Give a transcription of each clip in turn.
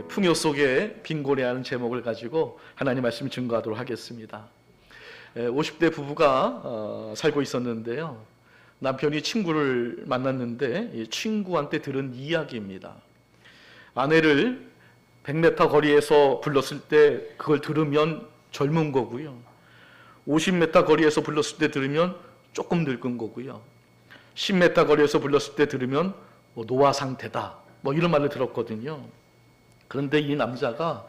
풍요 속에 빈곤이라는 제목을 가지고 하나님 말씀 증거하도록 하겠습니다. 50대 부부가 살고 있었는데요. 남편이 친구를 만났는데 이 친구한테 들은 이야기입니다. 아내를 100m 거리에서 불렀을 때 그걸 들으면 젊은 거고요. 50m 거리에서 불렀을 때 들으면 조금 늙은 거고요. 10m 거리에서 불렀을 때 들으면 노화 상태다. 이런 말을 들었거든요. 그런데 이 남자가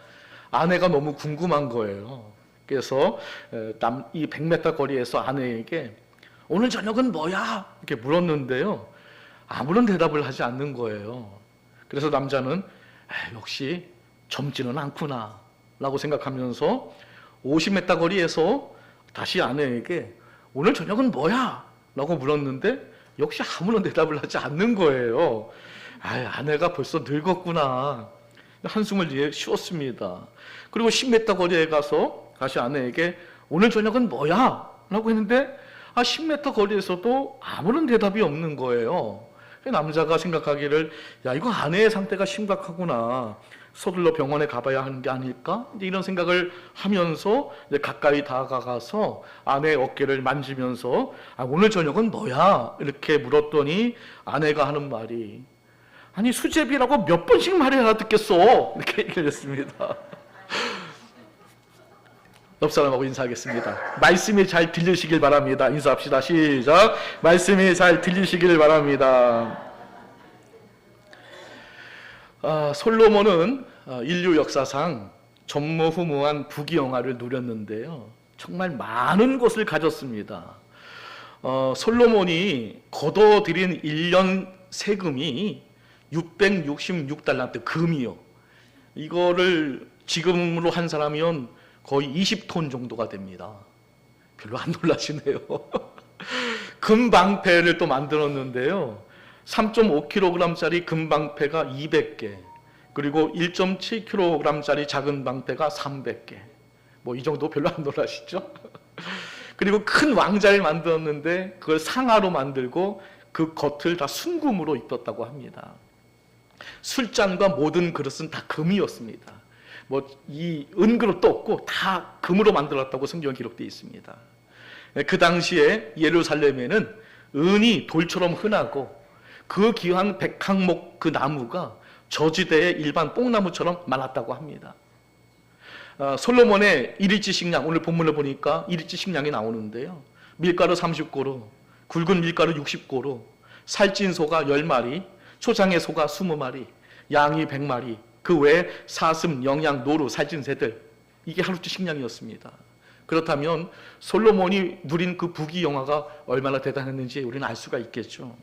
아내가 너무 궁금한 거예요. 그래서 이 100m 거리에서 아내에게 오늘 저녁은 뭐야? 이렇게 물었는데요. 아무런 대답을 하지 않는 거예요. 그래서 남자는 역시 젊지는 않구나 라고 생각하면서 50m 거리에서 다시 아내에게 오늘 저녁은 뭐야? 라고 물었는데 역시 아무런 대답을 하지 않는 거예요. 아내가 벌써 늙었구나. 한숨을 쉬었습니다. 그리고 10m 거리에 가서 다시 아내에게 오늘 저녁은 뭐야? 라고 했는데 10m 거리에서도 아무런 대답이 없는 거예요. 남자가 생각하기를 이거 아내의 상태가 심각하구나. 서둘러 병원에 가봐야 하는 게 아닐까? 이런 생각을 하면서 가까이 다가가서 아내의 어깨를 만지면서 오늘 저녁은 뭐야? 이렇게 물었더니 아내가 하는 말이 아니 수제비라고 몇 번씩 말해야 알아듣겠어. 이렇게 얘기를 했습니다. 옆 사람하고 인사하겠습니다. 말씀이 잘 들리시길 바랍니다. 인사합시다. 시작. 말씀이 잘 들리시길 바랍니다. 솔로몬은 인류 역사상 전무후무한 부귀영화를 누렸는데요. 정말 많은 것을 가졌습니다. 솔로몬이 거둬들인 1년 세금이 666달란트 금이요. 이거를 지금으로 한 사람이면 거의 20톤 정도가 됩니다. 별로 안 놀라시네요. 금방패를 또 만들었는데요. 3.5kg짜리 금방패가 200개, 그리고 1.7kg짜리 작은 방패가 300개. 이 정도 별로 안 놀라시죠? 그리고 큰 왕자를 만들었는데 그걸 상아로 만들고 그 겉을 다 순금으로 입혔다고 합니다. 술잔과 모든 그릇은 다 금이었습니다. 이 은그릇도 없고 다 금으로 만들었다고 성경에 기록되어 있습니다. 그 당시에 예루살렘에는 은이 돌처럼 흔하고 그 귀한 백항목 그 나무가 저지대의 일반 뽕나무처럼 많았다고 합니다. 솔로몬의 1일치 식량, 오늘 본문을 보니까 1일치 식량이 나오는데요. 밀가루 30고루, 굵은 밀가루 60고루, 살찐 소가 10마리, 초장의 소가 20마리, 양이 100마리, 그 외에 사슴, 영양, 노루, 살찐 새들, 이게 하루치 식량이었습니다. 그렇다면 솔로몬이 누린 그 부귀영화가 얼마나 대단했는지 우리는 알 수가 있겠죠.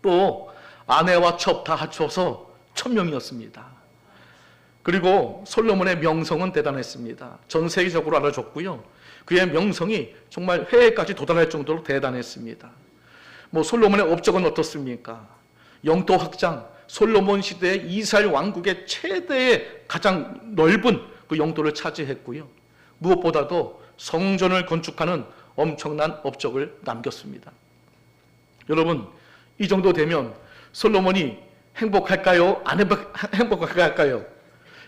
또 아내와 첩 다 합쳐서 1000명이었습니다. 그리고 솔로몬의 명성은 대단했습니다. 전 세계적으로 알아졌고요. 그의 명성이 정말 해외까지 도달할 정도로 대단했습니다. 솔로몬의 업적은 어떻습니까? 영토 확장, 솔로몬 시대의 이스라엘 왕국의 최대의 가장 넓은 그 영토를 차지했고요. 무엇보다도 성전을 건축하는 엄청난 업적을 남겼습니다. 여러분, 이 정도 되면 솔로몬이 행복할까요? 안 행복할까요?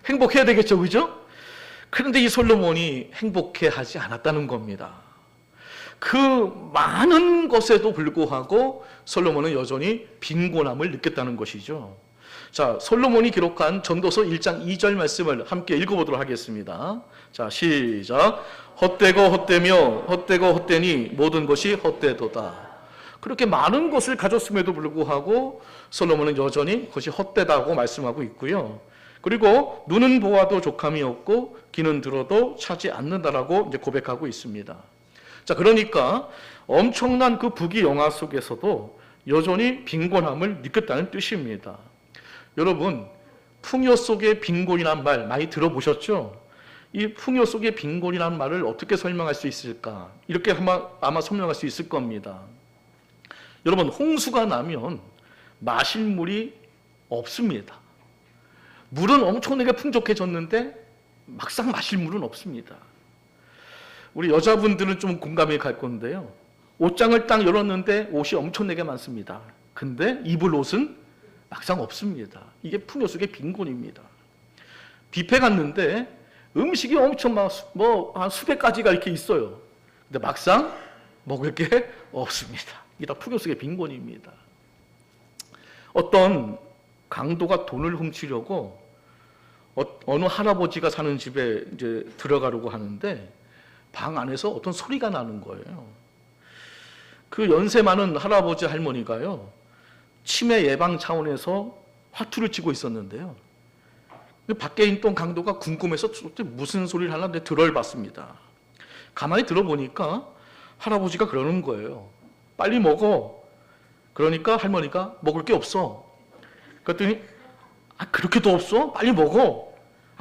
행복해야 되겠죠, 그죠? 그런데 이 솔로몬이 행복해 하지 않았다는 겁니다. 그 많은 것에도 불구하고 솔로몬은 여전히 빈곤함을 느꼈다는 것이죠. 자, 솔로몬이 기록한 전도서 1장 2절 말씀을 함께 읽어보도록 하겠습니다. 자, 시작. 헛되고 헛되며 헛되고 헛되니 모든 것이 헛되도다. 그렇게 많은 것을 가졌음에도 불구하고 솔로몬은 여전히 그것이 헛되다고 말씀하고 있고요. 그리고 눈은 보아도 족함이 없고 귀는 들어도 차지 않는다라고 이제 고백하고 있습니다. 자, 그러니까 엄청난 그 부귀영화 속에서도 여전히 빈곤함을 느꼈다는 뜻입니다. 여러분, 풍요 속의 빈곤이란 말 많이 들어보셨죠? 이 풍요 속의 빈곤이란 말을 어떻게 설명할 수 있을까? 이렇게 아마 설명할 수 있을 겁니다. 여러분, 홍수가 나면 마실 물이 없습니다. 물은 엄청나게 풍족해졌는데 막상 마실 물은 없습니다. 우리 여자분들은 좀 공감이 갈 건데요. 옷장을 딱 열었는데 옷이 엄청나게 많습니다. 근데 입을 옷은 막상 없습니다. 이게 풍요 속의 빈곤입니다. 뷔페 갔는데 음식이 엄청 한 수백 가지가 이렇게 있어요. 근데 막상 먹을 게 없습니다. 이게 다 풍요 속의 빈곤입니다. 어떤 강도가 돈을 훔치려고 어느 할아버지가 사는 집에 이제 들어가려고 하는데 방 안에서 어떤 소리가 나는 거예요. 그 연세 많은 할아버지 할머니가요, 치매 예방 차원에서 화투를 치고 있었는데요. 밖에 있던 강도가 궁금해서 무슨 소리를 하는데 들어봤습니다. 가만히 들어보니까 할아버지가 그러는 거예요. 빨리 먹어. 그러니까 할머니가 먹을 게 없어. 그랬더니 그렇게도 없어? 빨리 먹어.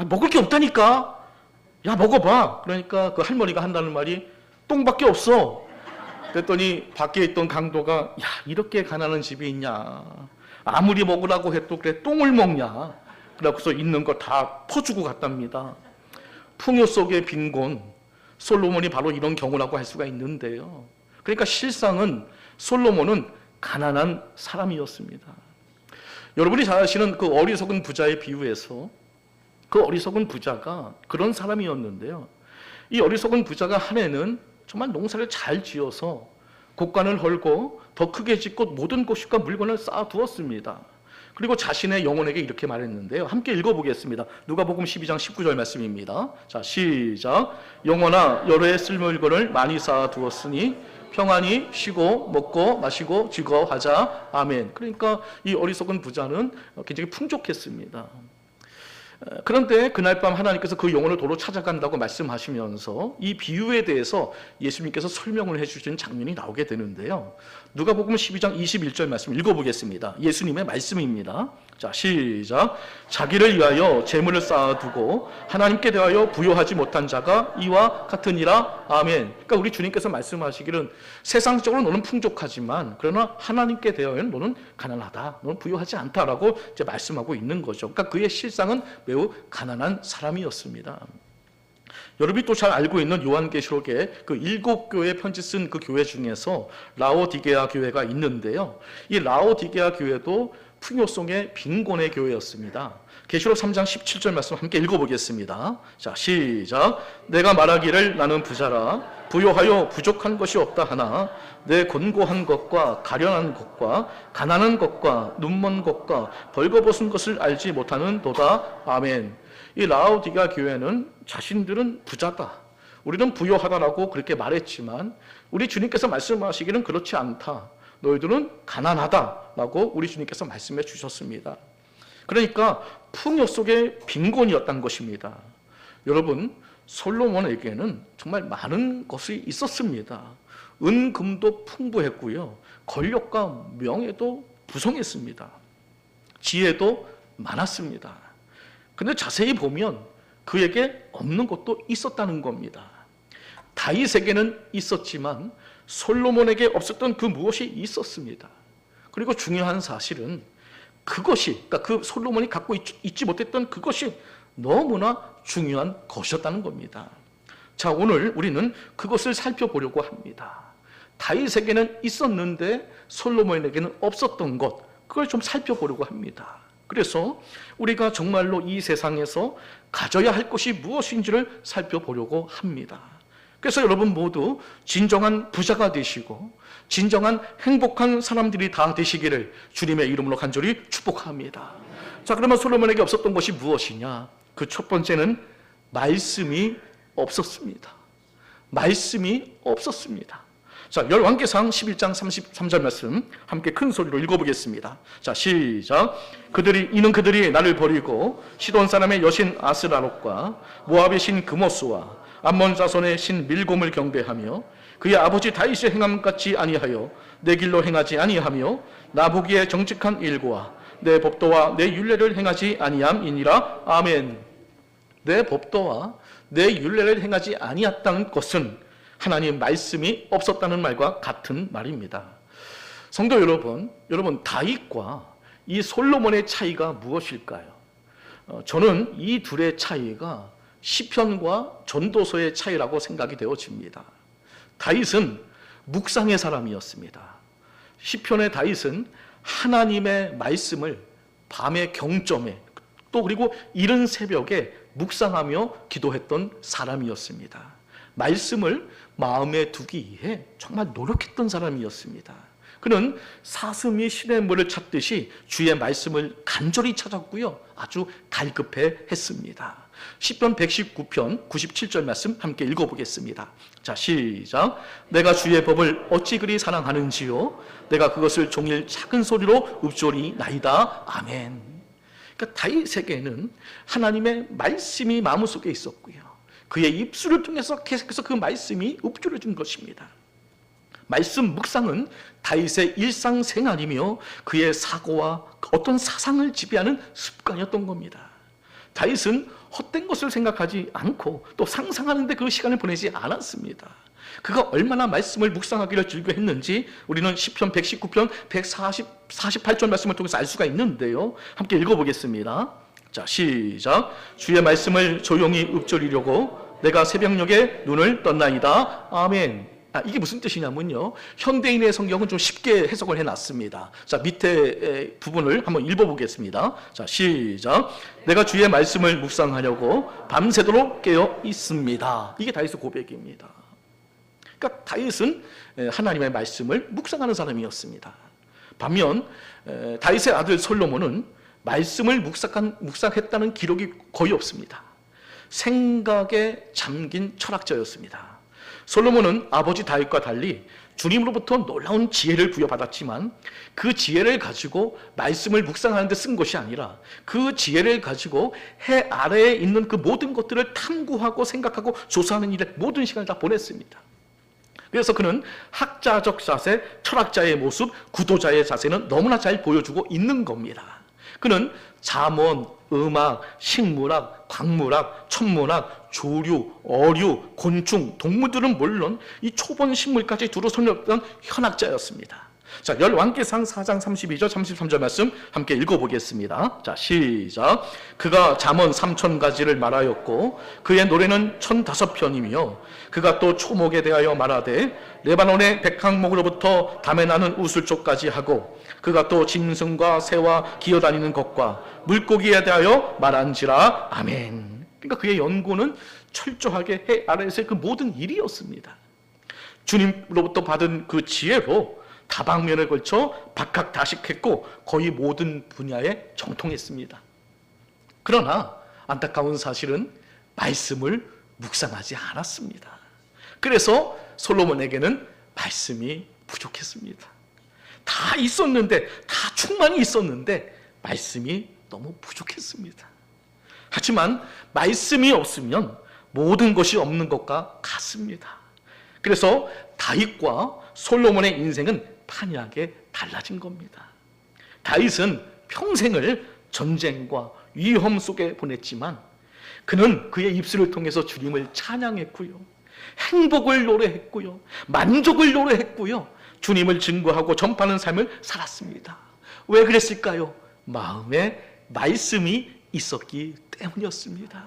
먹을 게 없다니까. 야, 먹어봐. 그러니까 그 할머니가 한다는 말이 똥밖에 없어. 그랬더니 밖에 있던 강도가 야, 이렇게 가난한 집이 있냐. 아무리 먹으라고 해도 그래 똥을 먹냐. 그래서 있는 거 다 퍼주고 갔답니다. 풍요 속의 빈곤, 솔로몬이 바로 이런 경우라고 할 수가 있는데요. 그러니까 실상은 솔로몬은 가난한 사람이었습니다. 여러분이 잘 아시는 그 어리석은 부자의 비유에서 그 어리석은 부자가 그런 사람이었는데요. 이 어리석은 부자가 한 해는 정말 농사를 잘 지어서 곡간을 헐고 더 크게 짓고 모든 것과 물건을 쌓아두었습니다. 그리고 자신의 영혼에게 이렇게 말했는데요. 함께 읽어보겠습니다. 누가복음 12장 19절 말씀입니다. 자, 시작. 영혼아, 여러 해 쓸모일 것을 많이 쌓아두었으니 평안히 쉬고 먹고 마시고 즐거워하자. 아멘. 그러니까 이 어리석은 부자는 굉장히 풍족했습니다. 그런데 그날 밤 하나님께서 그 영혼을 도로 찾아간다고 말씀하시면서 이 비유에 대해서 예수님께서 설명을 해주신 장면이 나오게 되는데요. 누가복음 12장 21절 말씀 읽어보겠습니다. 예수님의 말씀입니다. 자, 시작. 자기를 위하여 재물을 쌓아두고 하나님께 대하여 부요하지 못한 자가 이와 같으니라. 아멘. 그러니까 우리 주님께서 말씀하시기는 세상적으로 너는 풍족하지만 그러나 하나님께 대하여는 너는 가난하다. 너는 부요하지 않다라고 이제 말씀하고 있는 거죠. 그러니까 그의 실상은 매우 가난한 사람이었습니다. 여러분이 또 잘 알고 있는 요한계시록에 그 7교회 편지 쓴 그 교회 중에서 라오디게아 교회가 있는데요. 이 라오디게아 교회도 풍요 속의 빈곤의 교회였습니다. 계시록 3장 17절 말씀 함께 읽어보겠습니다. 자, 시작. 내가 말하기를 나는 부자라 부요하여 부족한 것이 없다 하나 내 곤고한 것과 가련한 것과 가난한 것과 눈먼 것과 벌거벗은 것을 알지 못하는 도다. 아멘. 이 라오디게아 교회는 자신들은 부자다, 우리는 부요하다라고 그렇게 말했지만 우리 주님께서 말씀하시기는 그렇지 않다. 너희들은 가난하다라고 우리 주님께서 말씀해 주셨습니다. 그러니까 풍요 속의 빈곤이었던 것입니다. 여러분, 솔로몬에게는 정말 많은 것이 있었습니다. 은금도 풍부했고요, 권력과 명예도 부성했습니다. 지혜도 많았습니다. 근데 자세히 보면 그에게 없는 것도 있었다는 겁니다. 다윗에게는 있었지만 솔로몬에게 없었던 그 무엇이 있었습니다. 그리고 중요한 사실은 그것이, 그러니까 그 솔로몬이 갖고 있지 못했던 그것이 너무나 중요한 것이었다는 겁니다. 자, 오늘 우리는 그것을 살펴보려고 합니다. 다윗에게는 있었는데 솔로몬에게는 없었던 것, 그걸 좀 살펴보려고 합니다. 그래서 우리가 정말로 이 세상에서 가져야 할 것이 무엇인지를 살펴보려고 합니다. 그래서 여러분 모두 진정한 부자가 되시고 진정한 행복한 사람들이 다 되시기를 주님의 이름으로 간절히 축복합니다. 자, 그러면 솔로몬에게 없었던 것이 무엇이냐? 그 첫 번째는 말씀이 없었습니다. 말씀이 없었습니다. 자, 열왕기상 11장 33절 말씀 함께 큰 소리로 읽어보겠습니다. 자, 시작. 이는 그들이 나를 버리고 시돈 사람의 여신 아스라롯과 모압의 신 그모스와 암몬 자손의 신 밀곰을 경배하며 그의 아버지 다윗의 행함 같지 아니하여 내 길로 행하지 아니하며 나보기에 정직한 일과 내 법도와 내 율례를 행하지 아니함이니라. 아멘. 내 법도와 내 율례를 행하지 아니했다는 것은 하나님 말씀이 없었다는 말과 같은 말입니다. 성도 여러분, 다윗과 이 솔로몬의 차이가 무엇일까요? 저는 이 둘의 차이가 시편과 전도서의 차이라고 생각이 되어집니다. 다윗은 묵상의 사람이었습니다. 시편의 다윗은 하나님의 말씀을 밤의 경점에 또 그리고 이른 새벽에 묵상하며 기도했던 사람이었습니다. 말씀을 마음에 두기 위해 정말 노력했던 사람이었습니다. 그는 사슴이 신의 물을 찾듯이 주의 말씀을 간절히 찾았고요, 아주 갈급해 했습니다. 시편 119편 97절 말씀 함께 읽어보겠습니다. 자, 시작. 내가 주의 법을 어찌 그리 사랑하는지요, 내가 그것을 종일 작은 소리로 읊조리나이다. 아멘. 그러니까 다윗에게는 하나님의 말씀이 마음속에 있었고요, 그의 입술을 통해서 계속해서 그 말씀이 읊조려진 것입니다. 말씀 묵상은 다윗의 일상생활이며 그의 사고와 어떤 사상을 지배하는 습관이었던 겁니다. 다윗은 헛된 것을 생각하지 않고 또 상상하는데 그 시간을 보내지 않았습니다. 그가 얼마나 말씀을 묵상하기를 즐겨했는지 우리는 시편 119편 148절 말씀을 통해서 알 수가 있는데요, 함께 읽어보겠습니다. 자, 시작. 주의 말씀을 조용히 읊조리려고 내가 새벽녘에 눈을 떴나이다. 아멘. 이게 무슨 뜻이냐면요, 현대인의 성경은 좀 쉽게 해석을 해놨습니다. 자, 밑에 부분을 한번 읽어보겠습니다. 자, 시작. 내가 주의 말씀을 묵상하려고 밤새도록 깨어 있습니다. 이게 다윗의 고백입니다. 그러니까 다윗은 하나님의 말씀을 묵상하는 사람이었습니다. 반면 다윗의 아들 솔로몬은 말씀을 묵상했다는 기록이 거의 없습니다. 생각에 잠긴 철학자였습니다. 솔로몬은 아버지 다윗과 달리 주님으로부터 놀라운 지혜를 부여받았지만 그 지혜를 가지고 말씀을 묵상하는 데 쓴 것이 아니라 그 지혜를 가지고 해 아래에 있는 그 모든 것들을 탐구하고 생각하고 조사하는 일에 모든 시간을 다 보냈습니다. 그래서 그는 학자적 자세, 철학자의 모습, 구도자의 자세는 너무나 잘 보여주고 있는 겁니다. 그는 잠언, 음악, 식물학, 광물학, 천문학, 조류, 어류, 곤충, 동물들은 물론 이 초본 식물까지 두루 설명했던 현학자였습니다. 자, 열왕기상 4장 32절 33절 말씀 함께 읽어보겠습니다. 자, 시작. 그가 잠언 3000가지를 말하였고 그의 노래는 1005편이며 그가 또 초목에 대하여 말하되 레바논의 백항목으로부터 담에 나는 우슬초까지 하고 그가 또 짐승과 새와 기어다니는 것과 물고기에 대하여 말한지라. 아멘. 그러니까 그의 연구는 철저하게 해 아래에서의 그 모든 일이었습니다. 주님으로부터 받은 그 지혜로 다방면에 걸쳐 박학다식했고 거의 모든 분야에 정통했습니다. 그러나 안타까운 사실은 말씀을 묵상하지 않았습니다. 그래서 솔로몬에게는 말씀이 부족했습니다. 다 있었는데, 다 충만히 있었는데 말씀이 너무 부족했습니다. 하지만 말씀이 없으면 모든 것이 없는 것과 같습니다. 그래서 다윗과 솔로몬의 인생은 판이하게 달라진 겁니다. 다윗은 평생을 전쟁과 위험 속에 보냈지만 그는 그의 입술을 통해서 주님을 찬양했고요, 행복을 노래했고요, 만족을 노래했고요, 주님을 증거하고 전파하는 삶을 살았습니다. 왜 그랬을까요? 마음에 말씀이 있었기 때문이었습니다.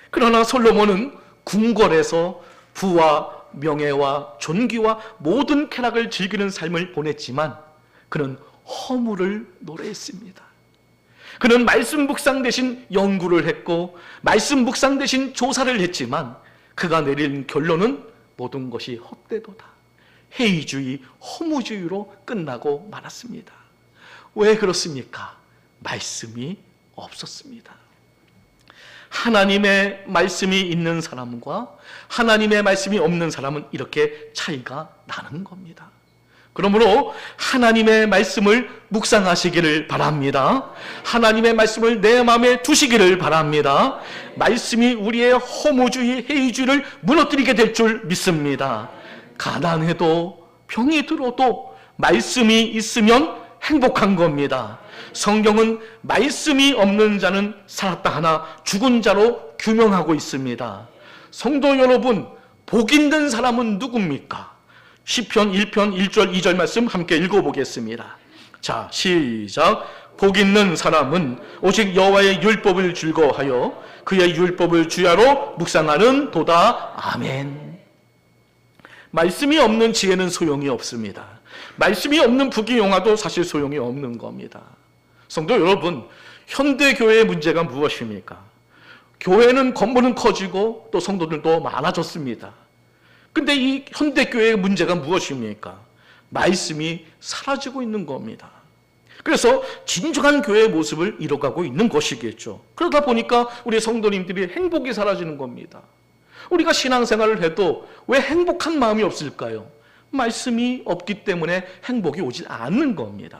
그러나 솔로몬은 궁궐에서 부와 명예와 존귀와 모든 쾌락을 즐기는 삶을 보냈지만 그는 허물을 노래했습니다. 그는 말씀 묵상 대신 연구를 했고 말씀 묵상 대신 조사를 했지만 그가 내린 결론은 모든 것이 헛되도다, 해이주의, 허무주의로 끝나고 말았습니다. 왜 그렇습니까? 말씀이 없었습니다. 하나님의 말씀이 있는 사람과 하나님의 말씀이 없는 사람은 이렇게 차이가 나는 겁니다. 그러므로 하나님의 말씀을 묵상하시기를 바랍니다. 하나님의 말씀을 내 마음에 두시기를 바랍니다. 말씀이 우리의 허무주의, 해이주의를 무너뜨리게 될 줄 믿습니다. 가난해도 병이 들어도 말씀이 있으면 행복한 겁니다. 성경은 말씀이 없는 자는 살았다 하나 죽은 자로 규명하고 있습니다. 성도 여러분, 복 있는 사람은 누굽니까? 시편 1편 1절 2절 말씀 함께 읽어보겠습니다. 자, 시작. 복 있는 사람은 오직 여호와의 율법을 즐거워하여 그의 율법을 주야로 묵상하는 도다. 아멘. 말씀이 없는 지혜는 소용이 없습니다. 말씀이 없는 부귀영화도 사실 소용이 없는 겁니다. 성도 여러분, 현대 교회의 문제가 무엇입니까? 교회는 건물은 커지고 또 성도들도 많아졌습니다. 근데 이 현대 교회의 문제가 무엇입니까? 말씀이 사라지고 있는 겁니다. 그래서 진정한 교회의 모습을 잃어가고 있는 것이겠죠. 그러다 보니까 우리 성도님들이 행복이 사라지는 겁니다. 우리가 신앙생활을 해도 왜 행복한 마음이 없을까요? 말씀이 없기 때문에 행복이 오지 않는 겁니다.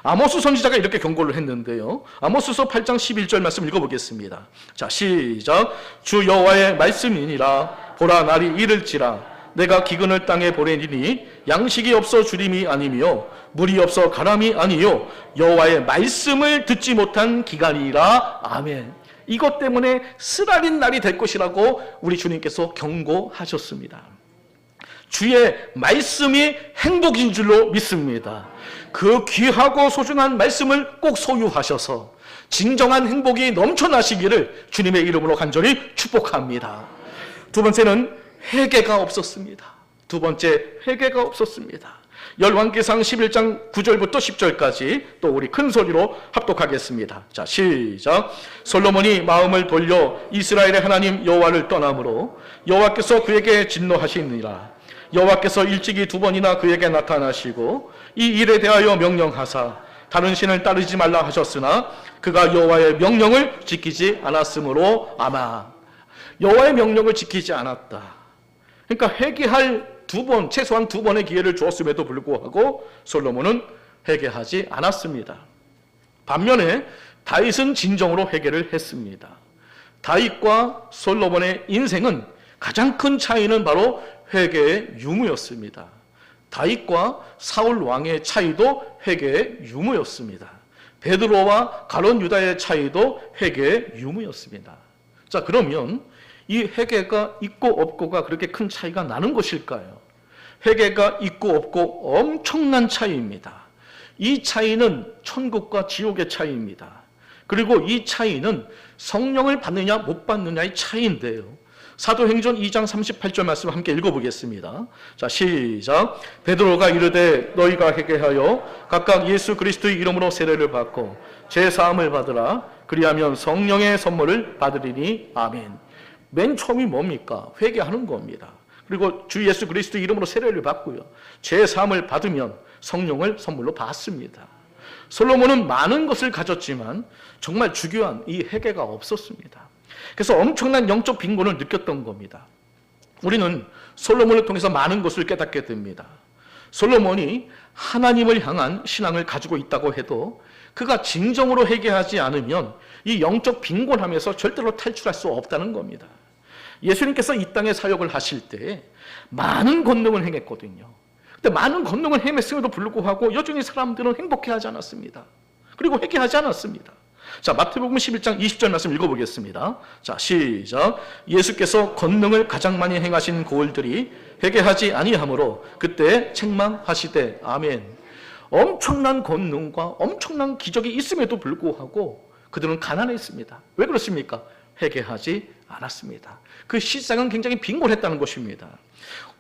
아모스 선지자가 이렇게 경고를 했는데요. 아모스서 8장 11절 말씀 읽어보겠습니다. 자, 시작. 주 여호와의 말씀이니라. 보라, 날이 이를지라. 내가 기근을 땅에 보내리니 양식이 없어 주림이 아니며 물이 없어 가람이 아니요 여호와의 말씀을 듣지 못한 기간이라. 아멘. 이것 때문에 쓰라린 날이 될 것이라고 우리 주님께서 경고하셨습니다. 주의 말씀이 행복인 줄로 믿습니다. 그 귀하고 소중한 말씀을 꼭 소유하셔서 진정한 행복이 넘쳐나시기를 주님의 이름으로 간절히 축복합니다. 두 번째는 회개가 없었습니다. 두 번째, 회개가 없었습니다. 열왕기상 11장 9절부터 10절까지 또 우리 큰 소리로 합독하겠습니다. 자, 시작. 솔로몬이 마음을 돌려 이스라엘의 하나님 여호와를 떠나므로 여호와께서 그에게 진노하시니라. 여호와께서 일찍이 두 번이나 그에게 나타나시고 이 일에 대하여 명령하사 다른 신을 따르지 말라 하셨으나 그가 여호와의 명령을 지키지 않았으므로 아마. 여호와의 명령을 지키지 않았다. 그러니까 회개할 최소한 두 번의 기회를 주었음에도 불구하고 솔로몬은 회개하지 않았습니다. 반면에 다윗은 진정으로 회개를 했습니다. 다윗과 솔로몬의 인생은 가장 큰 차이는 바로 회개의 유무였습니다. 다윗과 사울 왕의 차이도 회개의 유무였습니다. 베드로와 가룟 유다의 차이도 회개의 유무였습니다. 자, 그러면 이 회개가 있고 없고가 그렇게 큰 차이가 나는 것일까요? 회개가 있고 없고 엄청난 차이입니다. 이 차이는 천국과 지옥의 차이입니다. 그리고 이 차이는 성령을 받느냐 못 받느냐의 차이인데요. 사도행전 2장 38절 말씀 함께 읽어보겠습니다. 자, 시작. 베드로가 이르되 너희가 회개하여 각각 예수 그리스도의 이름으로 세례를 받고 제사함을 받으라. 그리하면 성령의 선물을 받으리니. 아멘. 맨 처음이 뭡니까? 회개하는 겁니다. 그리고 주 예수 그리스도 이름으로 세례를 받고요. 제사함을 받으면 성령을 선물로 받습니다. 솔로몬은 많은 것을 가졌지만 정말 중요한 이 회개가 없었습니다. 그래서 엄청난 영적 빈곤을 느꼈던 겁니다. 우리는 솔로몬을 통해서 많은 것을 깨닫게 됩니다. 솔로몬이 하나님을 향한 신앙을 가지고 있다고 해도 그가 진정으로 회개하지 않으면 이 영적 빈곤함에서 절대로 탈출할 수 없다는 겁니다. 예수님께서 이 땅에 사역을 하실 때 많은 권능을 행했거든요. 근데 많은 권능을 행했음에도 불구하고 여전히 사람들은 행복해하지 않았습니다. 그리고 회개하지 않았습니다. 자, 마태복음 11장 20절 말씀 읽어보겠습니다. 자, 시작. 예수께서 권능을 가장 많이 행하신 고을들이 회개하지 아니하므로 그때 책망하시되. 아멘. 엄청난 권능과 엄청난 기적이 있음에도 불구하고 그들은 가난했습니다. 왜 그렇습니까? 회개하지 않았습니다. 그 실상은 굉장히 빈곤했다는 것입니다.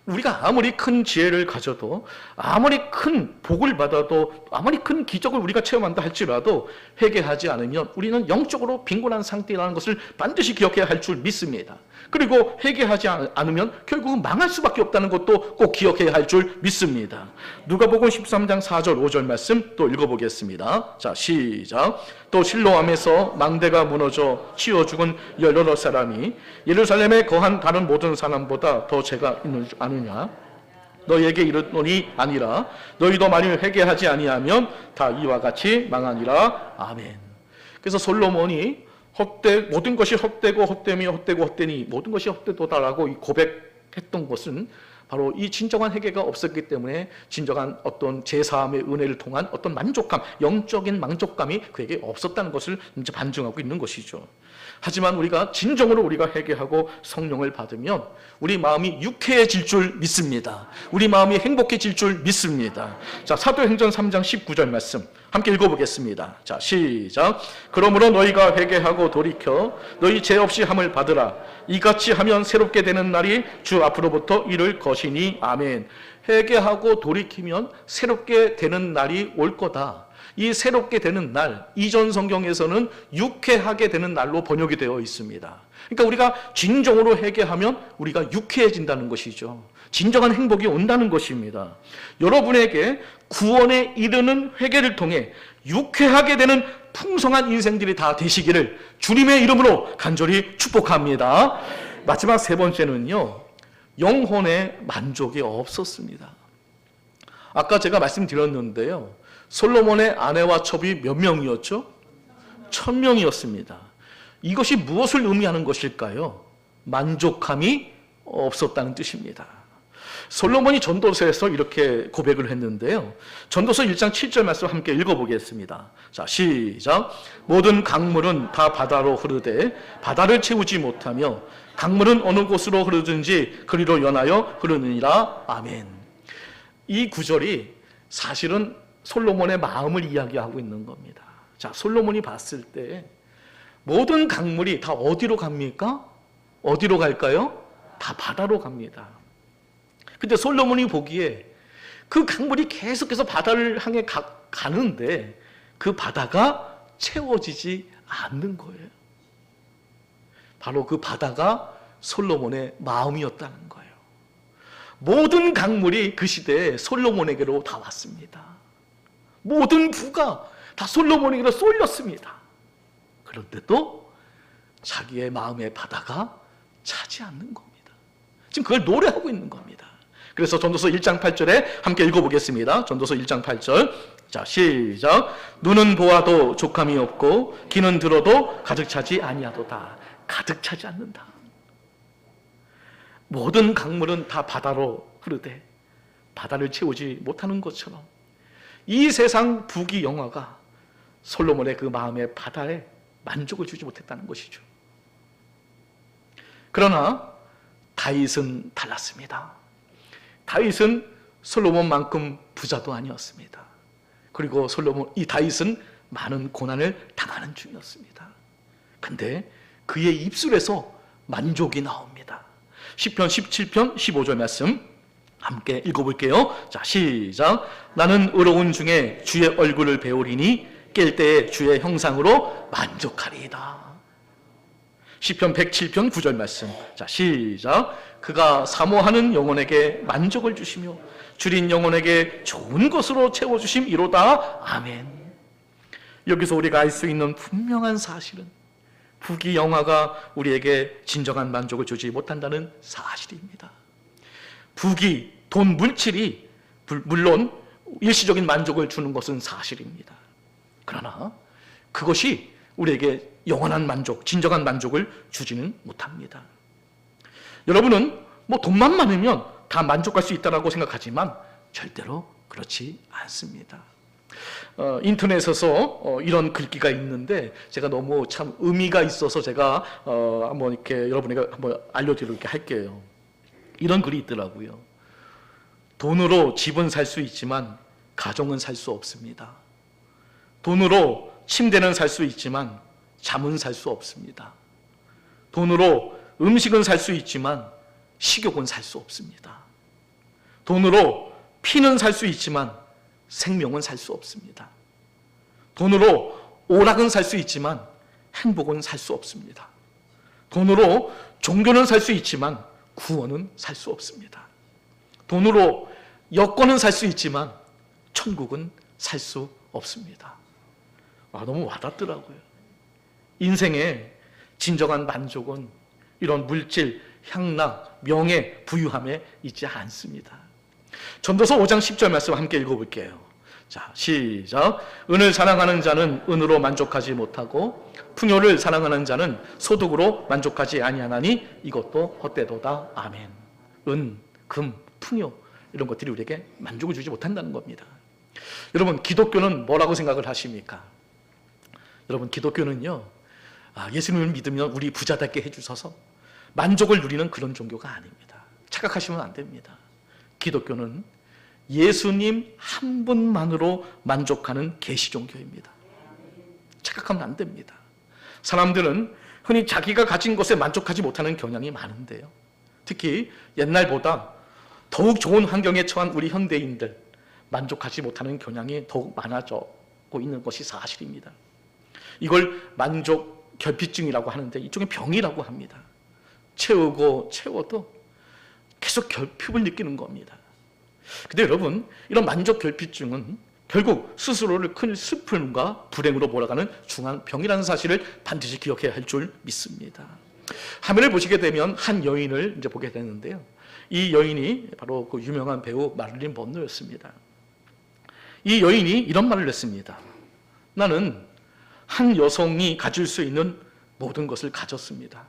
우리가 아무리 큰 지혜를 가져도, 아무리 큰 복을 받아도, 아무리 큰 기적을 우리가 체험한다 할지라도 회개하지 않으면 우리는 영적으로 빈곤한 상태라는 것을 반드시 기억해야 할 줄 믿습니다. 그리고 회개하지 않으면 결국은 망할 수밖에 없다는 것도 꼭 기억해야 할 줄 믿습니다. 누가복음 13장 4절 5절 말씀 또 읽어보겠습니다. 자, 시작. 또 실로암에서 망대가 무너져 치워 죽은 18사람이 예루살렘에 거한 다른 모든 사람보다 더 죄가 있는 줄 아느냐? 너희에게 이르노니 아니라 너희도 만일 회개하지 아니하면 다 이와 같이 망하니라. 아멘. 그래서 솔로몬이 모든 것이 헛되고 헛되며 헛되고 헛되니 모든 것이 헛되도다라고 고백했던 것은 바로 이 진정한 회개가 없었기 때문에 진정한 어떤 제사함의 은혜를 통한 어떤 만족감, 영적인 만족감이 그에게 없었다는 것을 이제 반증하고 있는 것이죠. 하지만 우리가 진정으로 우리가 회개하고 성령을 받으면 우리 마음이 유쾌해질 줄 믿습니다. 우리 마음이 행복해질 줄 믿습니다. 자, 사도행전 3장 19절 말씀 함께 읽어보겠습니다. 자, 시작. 그러므로 너희가 회개하고 돌이켜 너희 죄 없이 함을 받으라. 이같이 하면 새롭게 되는 날이 주 앞으로부터 이를 것이니. 아멘. 회개하고 돌이키면 새롭게 되는 날이 올 거다. 이 새롭게 되는 날, 이전 성경에서는 유쾌하게 되는 날로 번역이 되어 있습니다. 그러니까 우리가 진정으로 회개하면 우리가 유쾌해진다는 것이죠. 진정한 행복이 온다는 것입니다. 여러분에게 구원에 이르는 회개를 통해 유쾌하게 되는 풍성한 인생들이 다 되시기를 주님의 이름으로 간절히 축복합니다. 마지막 세 번째는요, 영혼의 만족이 없었습니다. 아까 제가 말씀드렸는데요, 솔로몬의 아내와 첩이 몇 명이었죠? 1000명이었습니다. 이것이 무엇을 의미하는 것일까요? 만족함이 없었다는 뜻입니다. 솔로몬이 전도서에서 이렇게 고백을 했는데요, 전도서 1장 7절 말씀 함께 읽어보겠습니다. 자, 시작. 모든 강물은 다 바다로 흐르되 바다를 채우지 못하며 강물은 어느 곳으로 흐르든지 그리로 연하여 흐르느니라. 아멘. 이 구절이 사실은 솔로몬의 마음을 이야기하고 있는 겁니다. 자, 솔로몬이 봤을 때 모든 강물이 다 어디로 갑니까? 어디로 갈까요? 다 바다로 갑니다. 근데 솔로몬이 보기에 그 강물이 계속해서 바다를 향해 가는데 그 바다가 채워지지 않는 거예요. 바로 그 바다가 솔로몬의 마음이었다는 거예요. 모든 강물이 그 시대에 솔로몬에게로 다 왔습니다. 모든 부가 다 솔로몬에게로 쏠렸습니다. 그런데도 자기의 마음의 바다가 차지 않는 겁니다. 지금 그걸 노래하고 있는 겁니다. 그래서 전도서 1장 8절에 함께 읽어보겠습니다. 전도서 1장 8절. 자, 시작. 눈은 보아도 족함이 없고 귀는 들어도 가득 차지 아니하도다. 가득 차지 않는다. 모든 강물은 다 바다로 흐르되 바다를 채우지 못하는 것처럼 이 세상 부귀 영화가 솔로몬의 그 마음의 바다에 만족을 주지 못했다는 것이죠. 그러나 다윗은 달랐습니다. 다윗은 솔로몬만큼 부자도 아니었습니다. 그리고 이 다윗은 많은 고난을 당하는 중이었습니다. 근데 그의 입술에서 만족이 나옵니다. 시편 17편 15절 말씀 함께 읽어볼게요. 자, 시작. 나는 의로운 중에 주의 얼굴을 배우리니 깰 때에 주의 형상으로 만족하리이다. 시편 107편 9절 말씀. 자, 시작. 그가 사모하는 영혼에게 만족을 주시며 줄인 영혼에게 좋은 것으로 채워주심이로다. 아멘. 여기서 우리가 알 수 있는 분명한 사실은 부귀 영화가 우리에게 진정한 만족을 주지 못한다는 사실입니다. 부귀, 돈, 물질이 물론 일시적인 만족을 주는 것은 사실입니다. 그러나 그것이 우리에게 영원한 만족, 진정한 만족을 주지는 못합니다. 여러분은 뭐 돈만 많으면 다 만족할 수 있다고 생각하지만 절대로 그렇지 않습니다. 인터넷에서 이런 글귀가 있는데 제가 너무 참 의미가 있어서 제가 한번 이렇게 여러분에게 한번 알려드리게 할게요. 이런 글이 있더라고요. 돈으로 집은 살 수 있지만 가정은 살 수 없습니다. 돈으로 침대는 살 수 있지만 잠은 살 수 없습니다. 돈으로 음식은 살 수 있지만 식욕은 살 수 없습니다. 돈으로 피는 살 수 있지만 생명은 살 수 없습니다. 돈으로 오락은 살 수 있지만 행복은 살 수 없습니다. 돈으로 종교는 살 수 있지만 구원은 살 수 없습니다. 돈으로 여권은 살 수 있지만 천국은 살 수 없습니다. 너무 와닿더라고요. 인생의 진정한 만족은 이런 물질, 향락, 명예, 부유함에 있지 않습니다. 전도서 5장 10절 말씀 함께 읽어볼게요. 자, 시작. 은을 사랑하는 자는 은으로 만족하지 못하고 풍요를 사랑하는 자는 소득으로 만족하지 아니하나니 이것도 헛되도다. 아멘. 은, 금, 풍요 이런 것들이 우리에게 만족을 주지 못한다는 겁니다. 여러분, 기독교는 뭐라고 생각을 하십니까? 여러분, 기독교는요, 예수님을 믿으면 우리 부자답게 해주셔서 만족을 누리는 그런 종교가 아닙니다. 착각하시면 안 됩니다. 기독교는 예수님 한 분만으로 만족하는 계시 종교입니다. 착각하면 안 됩니다. 사람들은 흔히 자기가 가진 것에 만족하지 못하는 경향이 많은데요. 특히 옛날보다 더욱 좋은 환경에 처한 우리 현대인들 만족하지 못하는 경향이 더욱 많아졌고 갖고 있는 것이 사실입니다. 이걸 만족 결핍증이라고 하는데 일종의 병이라고 합니다. 채우고 채워도 계속 결핍을 느끼는 겁니다. 근데 여러분, 이런 만족 결핍증은 결국 스스로를 큰 슬픔과 불행으로 몰아가는 중앙병이라는 사실을 반드시 기억해야 할 줄 믿습니다. 화면을 보시게 되면 한 여인을 이제 보게 되는데요. 이 여인이 바로 그 유명한 배우 마릴린 먼로였습니다. 이 여인이 이런 말을 했습니다. 나는 한 여성이 가질 수 있는 모든 것을 가졌습니다.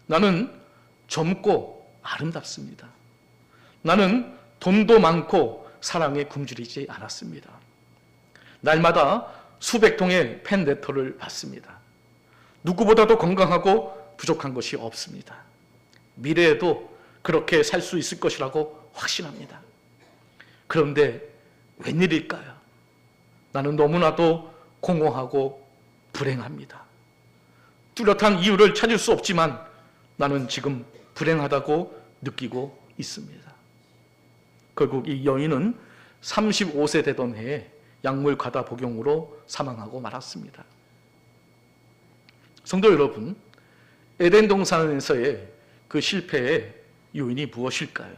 나는 젊고 아름답습니다. 나는 돈도 많고 사랑에 굶주리지 않았습니다. 날마다 수백 통의 팬레터를 받습니다. 누구보다도 건강하고 부족한 것이 없습니다. 미래에도 그렇게 살 수 있을 것이라고 확신합니다. 그런데 웬일일까요? 나는 너무나도 공허하고 불행합니다. 뚜렷한 이유를 찾을 수 없지만 나는 지금 불행하다고 느끼고 있습니다. 결국 이 여인은 35세 되던 해에 약물 과다 복용으로 사망하고 말았습니다. 성도 여러분, 에덴 동산에서의 그 실패의 요인이 무엇일까요?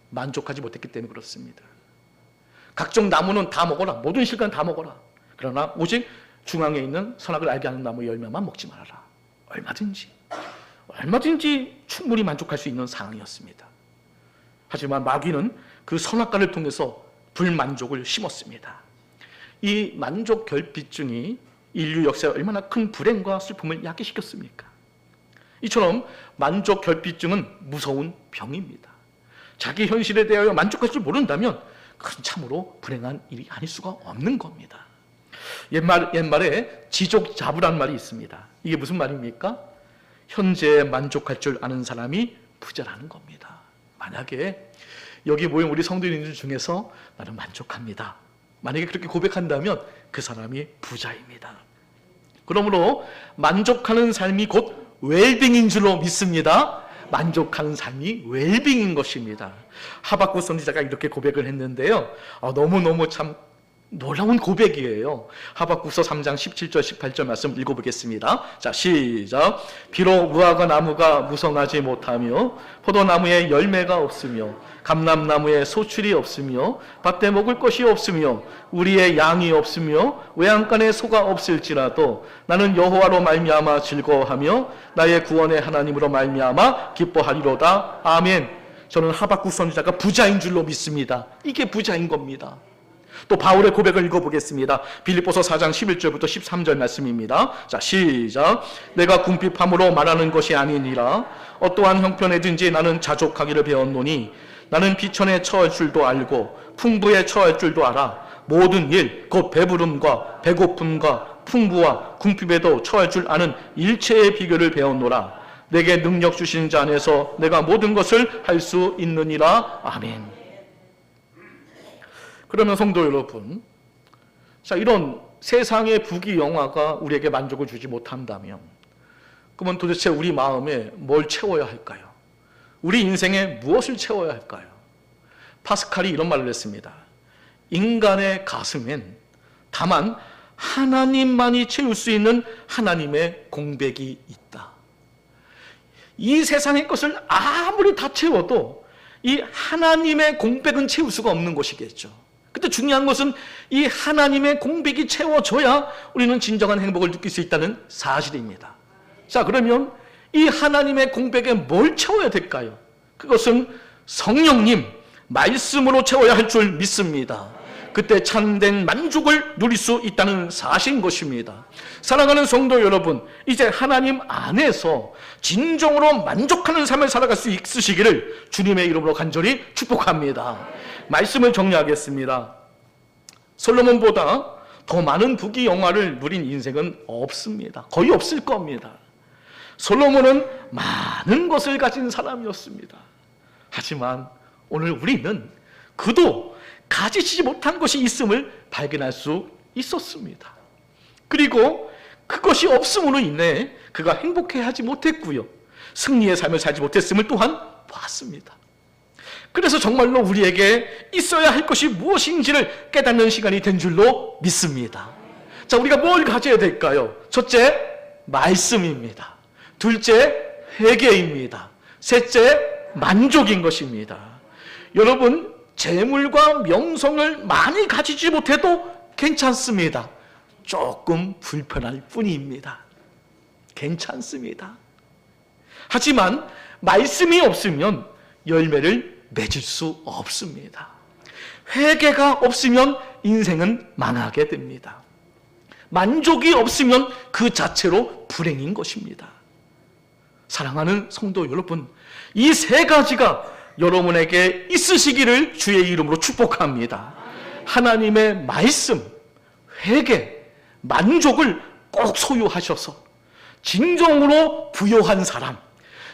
만족하지 못했기 때문에 그렇습니다. 각종 나무는 다 먹어라. 모든 실과는 다 먹어라. 그러나 오직 중앙에 있는 선악을 알게 하는 나무 열매만 먹지 말아라. 얼마든지 충분히 만족할 수 있는 상황이었습니다. 하지만 마귀는 그 선악과를 통해서 불만족을 심었습니다. 이 만족 결핍증이 인류 역사에 얼마나 큰 불행과 슬픔을 야기시켰습니까? 이처럼 만족 결핍증은 무서운 병입니다. 자기 현실에 대하여 만족할 줄 모른다면 그건 참으로 불행한 일이 아닐 수가 없는 겁니다. 옛말에 지족자부라는 말이 있습니다. 이게 무슨 말입니까? 현재에 만족할 줄 아는 사람이 부자라는 겁니다. 만약에 여기 모인 우리 성도인들 중에서 나는 만족합니다. 만약에 그렇게 고백한다면 그 사람이 부자입니다. 그러므로 만족하는 삶이 곧 웰빙인 줄로 믿습니다. 만족하는 삶이 웰빙인 것입니다. 하박국 선지자가 이렇게 고백을 했는데요. 너무너무 참 놀라운 고백이에요. 하박국서 3장 17절 18절 말씀 읽어보겠습니다. 자, 시작. 비록 무화과 나무가 무성하지 못하며 포도나무에 열매가 없으며 감람나무에 소출이 없으며 밭에 먹을 것이 없으며 우리의 양이 없으며 외양간에 소가 없을지라도 나는 여호와로 말미암아 즐거워하며 나의 구원의 하나님으로 말미암아 기뻐하리로다. 아멘. 저는 하박국 선지자가 부자인 줄로 믿습니다. 이게 부자인 겁니다. 또 바울의 고백을 읽어보겠습니다. 빌립보서 4장 11절부터 13절 말씀입니다. 자, 시작. 내가 궁핍함으로 말하는 것이 아니니라. 어떠한 형편에든지 나는 자족하기를 배웠노니 나는 비천에 처할 줄도 알고 풍부에 처할 줄도 알아. 모든 일, 곧 배부름과 배고픔과 풍부와 궁핍에도 처할 줄 아는 일체의 비결을 배웠노라. 내게 능력 주신 자 안에서 내가 모든 것을 할 수 있느니라. 아멘. 그러면 성도 여러분, 자, 이런 세상의 부귀영화가 우리에게 만족을 주지 못한다면 그러면 도대체 우리 마음에 뭘 채워야 할까요? 우리 인생에 무엇을 채워야 할까요? 파스칼이 이런 말을 했습니다. 인간의 가슴엔 다만 하나님만이 채울 수 있는 하나님의 공백이 있다. 이 세상의 것을 아무리 다 채워도 이 하나님의 공백은 채울 수가 없는 것이겠죠. 근데 중요한 것은 이 하나님의 공백이 채워져야 우리는 진정한 행복을 느낄 수 있다는 사실입니다. 자, 그러면 이 하나님의 공백에 뭘 채워야 될까요? 그것은 성령님, 말씀으로 채워야 할 줄 믿습니다. 그때 참된 만족을 누릴 수 있다는 사실인 것입니다. 사랑하는 성도 여러분, 이제 하나님 안에서 진정으로 만족하는 삶을 살아갈 수 있으시기를 주님의 이름으로 간절히 축복합니다. 말씀을 정리하겠습니다. 솔로몬보다 더 많은 부귀영화를 누린 인생은 없습니다. 거의 없을 겁니다. 솔로몬은 많은 것을 가진 사람이었습니다. 하지만 오늘 우리는 그도 가지지 못한 것이 있음을 발견할 수 있었습니다. 그리고 그것이 없음으로 인해 그가 행복해하지 못했고요. 승리의 삶을 살지 못했음을 또한 봤습니다. 그래서 정말로 우리에게 있어야 할 것이 무엇인지를 깨닫는 시간이 된 줄로 믿습니다. 자, 우리가 뭘 가져야 될까요? 첫째, 말씀입니다. 둘째, 회개입니다. 셋째, 만족인 것입니다. 여러분, 재물과 명성을 많이 가지지 못해도 괜찮습니다. 조금 불편할 뿐입니다. 괜찮습니다. 하지만 말씀이 없으면 열매를 맺을 수 없습니다. 회개가 없으면 인생은 망하게 됩니다. 만족이 없으면 그 자체로 불행인 것입니다. 사랑하는 성도 여러분, 이 세 가지가 여러분에게 있으시기를 주의 이름으로 축복합니다. 하나님의 말씀, 회개, 만족을 꼭 소유하셔서 진정으로 부요한 사람,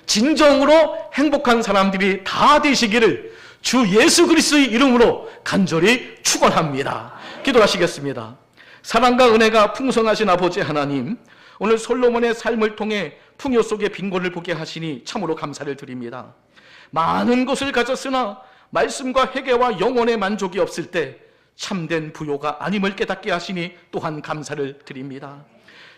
진정으로 행복한 사람들이 다 되시기를 주 예수 그리스도의 이름으로 간절히 축원합니다. 기도하시겠습니다. 사랑과 은혜가 풍성하신 아버지 하나님, 오늘 솔로몬의 삶을 통해 풍요 속의 빈곤을 보게 하시니 참으로 감사를 드립니다. 많은 것을 가졌으나 말씀과 회개와 영혼의 만족이 없을 때 참된 부요가 아님을 깨닫게 하시니 또한 감사를 드립니다.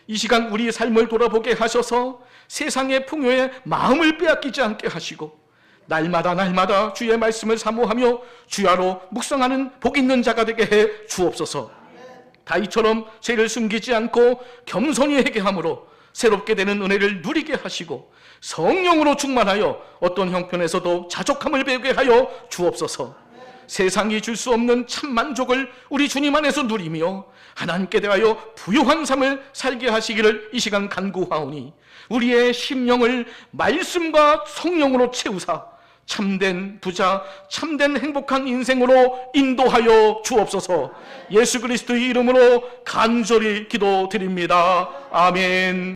이 시간 우리 삶을 돌아보게 하셔서 세상의 풍요에 마음을 빼앗기지 않게 하시고 날마다 주의 말씀을 사모하며 주야로 묵상하는 복 있는 자가 되게 해 주옵소서. 다윗처럼 죄를 숨기지 않고 겸손히 회개함으로 새롭게 되는 은혜를 누리게 하시고 성령으로 충만하여 어떤 형편에서도 자족함을 배우게 하여 주옵소서. 세상이 줄 수 없는 참 만족을 우리 주님 안에서 누리며 하나님께 대하여 부요한 삶을 살게 하시기를 이 시간 간구하오니 우리의 심령을 말씀과 성령으로 채우사 참된 부자, 참된 행복한 인생으로 인도하여 주옵소서. 예수 그리스도의 이름으로 간절히 기도드립니다. 아멘.